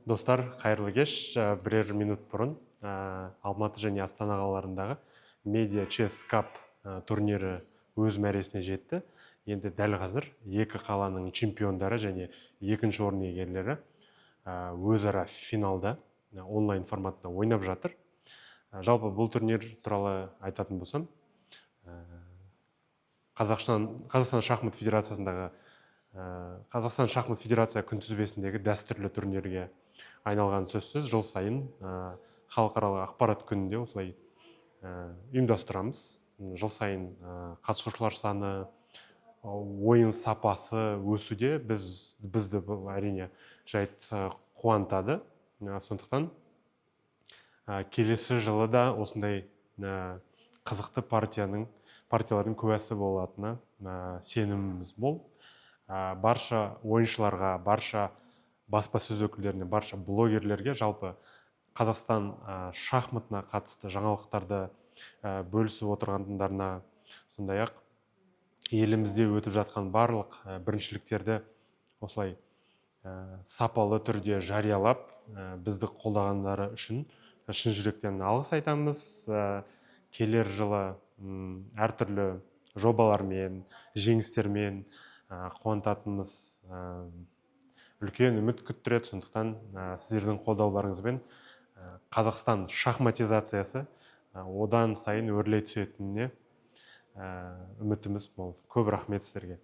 Достар, қайырлы кеш. Бірер минут бұрын Алматы және Астана қалаларындағы Media Chess Cup турнирі өз мәресіне жетті. Енді дәл қазір екі қаланың чемпиондары және екінші орын иегерлері өзара финалда онлайн форматта ойнап жатыр. Жалпы бұл турнир туралы айтатын болсам, Қазақстан шахмат федерациясындағы Қазақстан шахмат федерация күнтізбесіндегі дәстүрлі турнирге айналған сөзсіз. Жыл сайын халықаралық ақпарат күнінде осылай ұйымдастырамыз. Жыл сайын қатысушылар саны, ойын сапасы өсуде. Бізді әрине жайт қуантады. Сондықтан келесі жылы да осындай қызықты партиялардың куәсі болатынына сеніміміз мол. Барша ойыншыларға, барша баспасөз өкілдеріне, барша блогерлерге, жалпы Қазақстан шахматына қатысты жаңалықтарды бөлісіп отырғандарына, сондай-ақ елімізде өтіп жатқан барлық біріншіліктерді осылай сапалы түрде жариялап, бізді қолдағандары үшін шын жүректен алғыс айтамыз. Келер жылы әртүрлі жобалармен, жеңістермен қуантатынымыз үлкен үміт күттіреді. Сондықтан сіздердің қолдауларыңызбен Қазақстан шахматизациясы одан сайын өрлей түсетініне үмітіміз мол. Көп рахмет сіздерге.